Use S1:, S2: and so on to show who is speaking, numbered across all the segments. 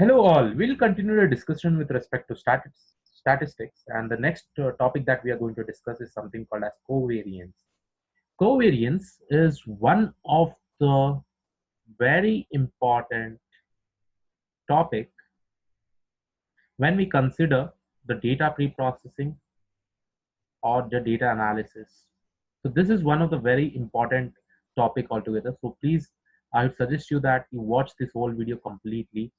S1: Hello all, we'll continue the discussion with respect to statistics, and the next topic that we are going to discuss is something called as covariance. Covariance is one of the very important topic when we consider the data pre-processing or the data analysis. So this is one of the very important topic altogether. So please, I would suggest you that you watch this whole video completely.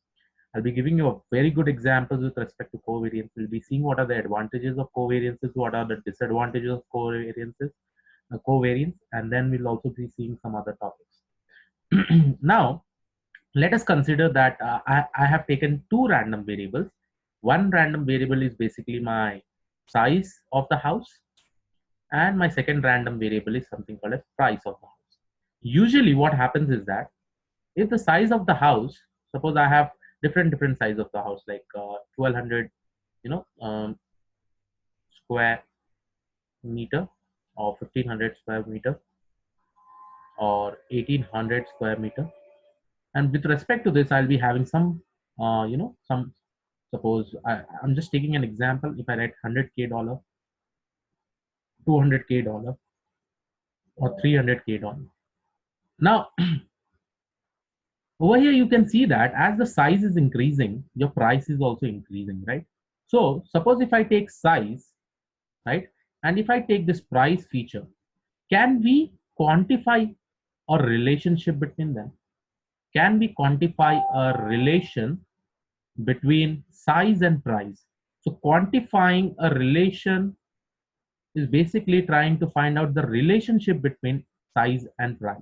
S1: I'll be giving you a very good examples with respect to covariance. We'll be seeing what are the advantages of covariances, what are the disadvantages of covariance, and then we'll also be seeing some other topics. Now, let us consider that I have taken two random variables. One random variable is basically my size of the house, and my second random variable is something called as price of the house. Usually, what happens is that if the size of the house, suppose I have different size of the house, like 1200 square meter, or 1500 square meter, or 1800 square meter. And with respect to this, I'll be having some some, suppose I'm just taking an example. If I write $100K, $200K, or $300K. Now over here you can see that as the size is increasing, your price is also increasing, right? So suppose if I take size, right, and if I take this price feature, can we quantify a relationship between them? Can we quantify a relation between size and price? So quantifying a relation is basically trying to find out the relationship between size and price.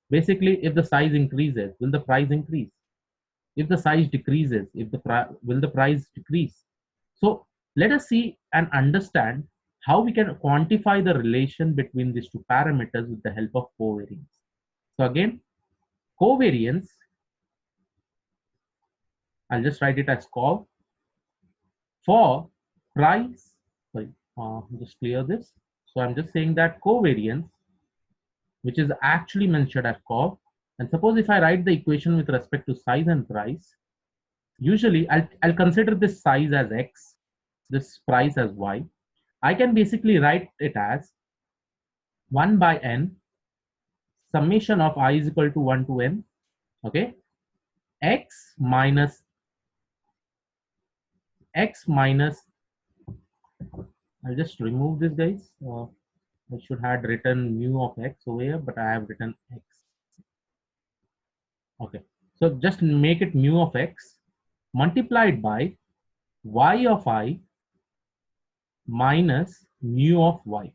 S1: Basically, if the size increases, will the price increase? If the size decreases, will the price decrease? So let us see and understand how we can quantify the relation between these two parameters with the help of covariance. So again, covariance, I'll just write it as cov for price. Sorry, just clear this. So I'm just saying that covariance, which is actually mentioned as cov, and suppose if I write the equation with respect to size and price, usually I'll consider this size as x, this price as y. I can basically write it as 1 by n summation of I is equal to 1 to n, okay, x minus I'll just remove this, guys. I should have written mu of x over here, but I have written x. Okay, so just make it mu of x multiplied by y of I minus mu of y.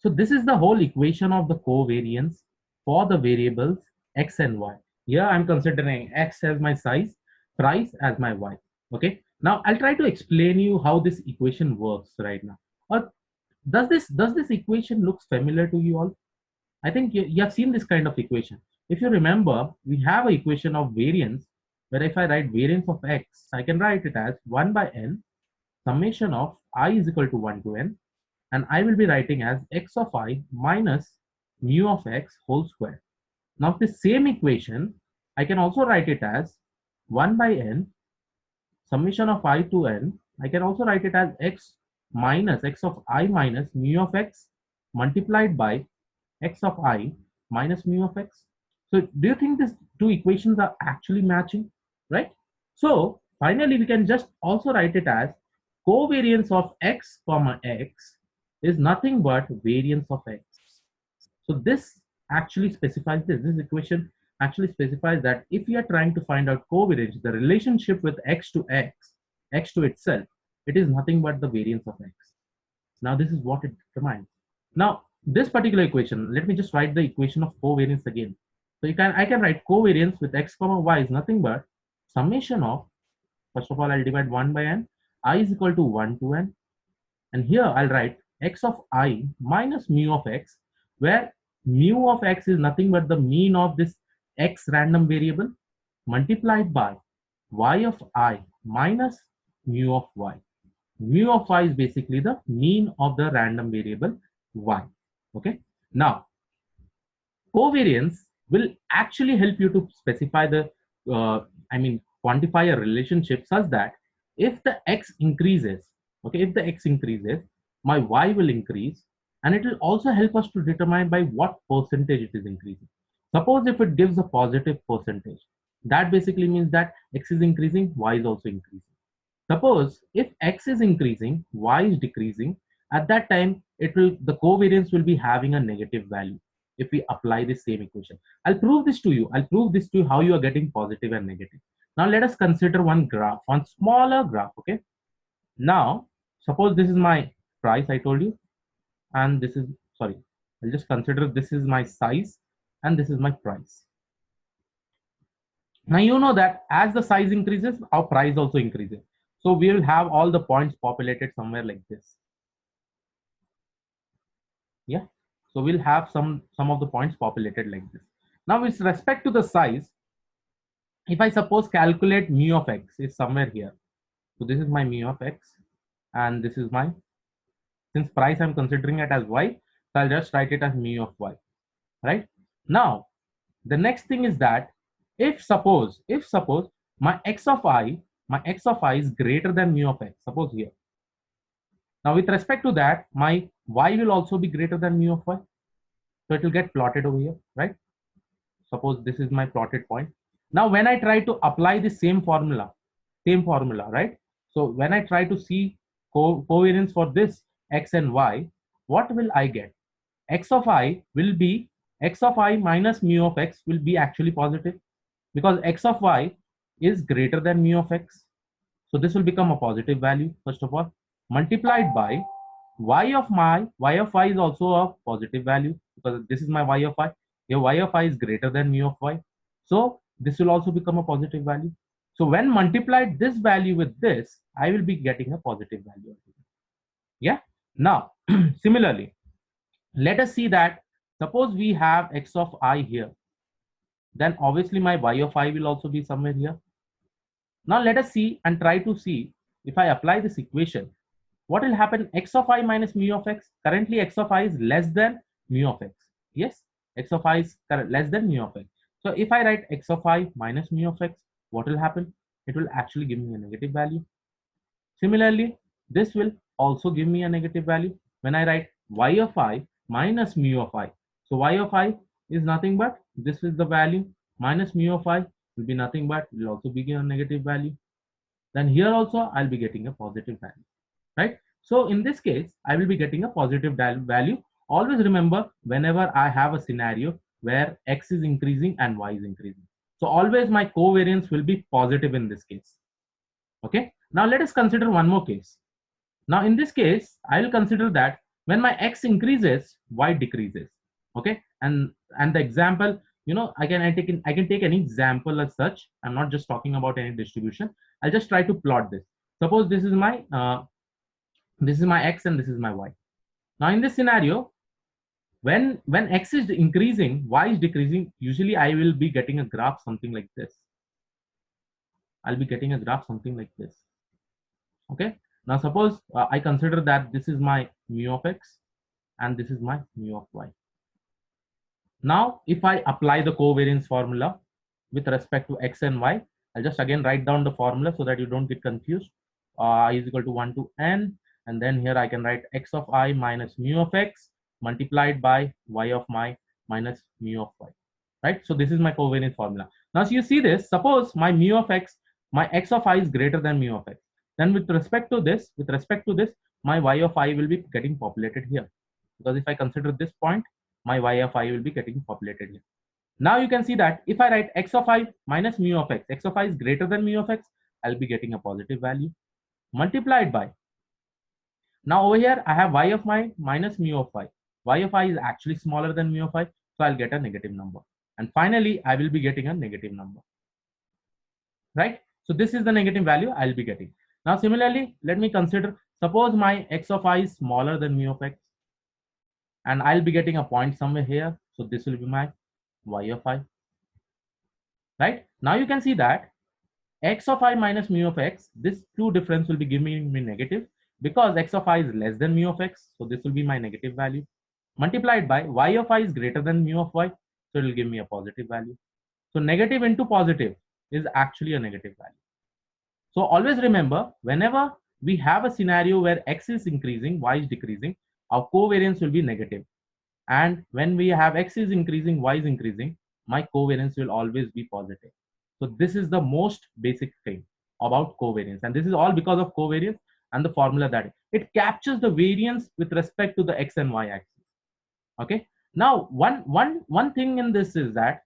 S1: So this is the whole equation of the covariance for the variables x and y. Here I'm considering x as my size, price as my y. Okay, now I'll try to explain you how this equation works right now. Or does this equation looks familiar to you all? I think you have seen this kind of equation. If you remember, we have an equation of variance where if I write variance of x, I can write it as 1 by n summation of I is equal to 1 to n, and I will be writing as x of I minus mu of x whole square. Now this same equation, I can also write it as 1 by n summation of I to n. I can also write it as x minus x of I minus mu of x multiplied by x of I minus mu of x. So do you think these two equations are actually matching, right? So finally, we can just also write it as covariance of x comma x is nothing but variance of x. So this actually specifies this equation actually specifies that if we are trying to find out covariance, the relationship with x to itself, it is nothing but the variance of x. Now this is what it determines. Now this particular equation, let me just write the equation of covariance again. So I can write covariance with x comma y is nothing but summation of, first of all I'll divide 1 by n, I is equal to 1 to n, and here I'll write x of I minus mu of x, where mu of x is nothing but the mean of this x random variable multiplied by y of I minus mu of y. Mu of y is basically the mean of the random variable y. Okay, now covariance will actually help you to specify the quantify a relationship such that if the x increases, okay, if the x increases, my y will increase, and it will also help us to determine by what percentage it is increasing. Suppose if it gives a positive percentage, that basically means that x is increasing, y is also increasing. Suppose if x is increasing, y is decreasing, at that time the covariance will be having a negative value if we apply the same equation. I'll prove this to you. I'll prove this to you how you are getting positive and negative. Now let us consider one graph, one smaller graph. Okay. Now suppose this is my price I told you, and this is, sorry, I'll just consider this is my size and this is my price. Now you know that as the size increases, our price also increases. So we will have all the points populated somewhere like this. Yeah. So we'll have some of the points populated like this. Now with respect to the size, if I suppose calculate mu of x is somewhere here. So this is my mu of x, and this is my, since price I'm considering it as y, so I'll just write it as mu of y, right? Now the next thing is that if suppose my x of I is greater than mu of x, suppose here. Now with respect to that, my y will also be greater than mu of y. So it will get plotted over here, right? Suppose this is my plotted point. Now when I try to apply the same formula, right? So when I try to see covariance for this x and y, what will I get? X of I minus mu of x will be actually positive, because x of y is greater than mu of x. So this will become a positive value, first of all, multiplied by y of y is also a positive value, because this is my y of I. Here y of I is greater than mu of y. So this will also become a positive value. So when multiplied this value with this, I will be getting a positive value. Yeah. Now, similarly, let us see that suppose we have x of I here, then obviously my y of I will also be somewhere here. Now let us see and try to see if I apply this equation, what will happen? X of I minus mu of x. Currently x of I is less than mu of x. Yes, x of I is less than mu of x. So if I write x of I minus mu of x, what will happen? It will actually give me a negative value. Similarly, this will also give me a negative value when I write y of I minus mu of I. So y of I is nothing but this is the value, minus mu of I will be nothing but will also be a negative value. Then here also I'll be getting a positive value, right? So in this case, I will be getting a positive value. Always remember, whenever I have a scenario where x is increasing and y is increasing, so always my covariance will be positive in this case. Okay. Now let us consider one more case. Now in this case, I will consider that when my x increases, y decreases. Okay. And the example, you know, I can take any example as such. I'm not just talking about any distribution. I'll just try to plot this. Suppose this is my x and this is my y. Now in this scenario, when x is increasing, y is decreasing, usually I will be getting a graph something like this. I'll be getting a graph something like this. Okay. Now suppose I consider that this is my mu of x and this is my mu of y. Now if I apply the covariance formula with respect to x and y, I'll just again write down the formula so that you don't get confused. I is equal to 1 to n, and then here I can write x of I minus mu of x multiplied by y of my minus mu of y, right? So this is my covariance formula. Now so you see this, suppose my mu of x, my x of I is greater than mu of x, then with respect to this, my y of I will be getting populated here, because if I consider this point, my y of I will be getting populated here. Now you can see that if I write x of I minus mu of x of I is greater than mu of x, I'll be getting a positive value, multiplied by, now over here I have y of my minus mu of y. Y of I is actually smaller than mu of I, so I'll get a negative number. And finally, I will be getting a negative number, right? So this is the negative value I'll be getting. Now similarly, let me consider, suppose my x of I is smaller than mu of x, and I'll be getting a point somewhere here. So this will be my y of I, right? Now you can see that x of I minus mu of x, this two difference will be giving me negative, because x of I is less than mu of x. So this will be my negative value, multiplied by y of I is greater than mu of y. So it will give me a positive value. So negative into positive. is actually a negative value. So always remember, whenever we have a scenario where x is increasing, y is decreasing, our covariance will be negative. And when we have x is increasing, y is increasing, my covariance will always be positive. So this is the most basic thing about covariance. And this is all because of covariance and the formula that it captures the variance with respect to the x and y axis. Okay. Now, one thing in this is that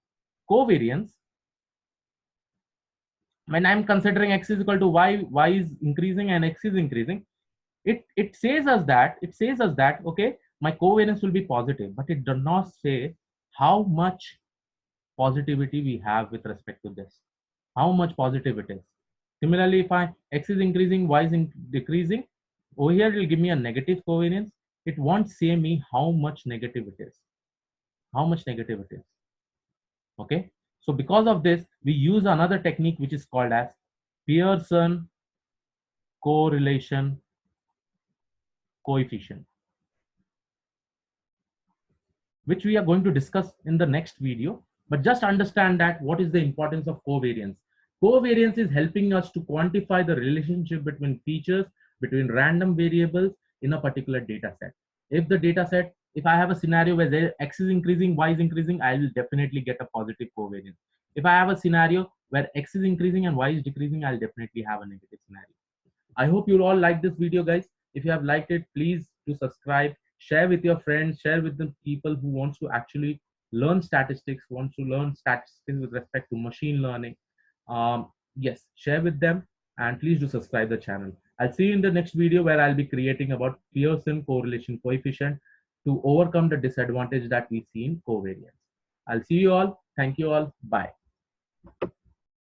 S1: covariance, when I'm considering x is equal to y is increasing and x is increasing, it says us that okay, my covariance will be positive, but it does not say how much positivity we have with respect to this, how much positive it is. Similarly, if I x is increasing, y is decreasing, over here it will give me a negative covariance. It won't say me how much negative it is, how much negative it is. Okay, so because of this, we use another technique which is called as Pearson correlation coefficient, which we are going to discuss in the next video. But just understand that what is the importance of covariance. Covariance is helping us to quantify the relationship between features, between random variables in a particular data set. If the data set, if I have a scenario where x is increasing, y is increasing, I will definitely get a positive covariance. If I have a scenario where x is increasing and y is decreasing, I'll definitely have a negative scenario. I hope you all like this video, guys. If you have liked it, please do subscribe, share with your friends, share with the people who wants to actually learn statistics, wants to learn statistics with respect to machine learning. Yes, share with them, and please do subscribe the channel. I'll see you in the next video where I'll be creating about Pearson correlation coefficient to overcome the disadvantage that we see in covariance. I'll see you all. Thank you all. Bye.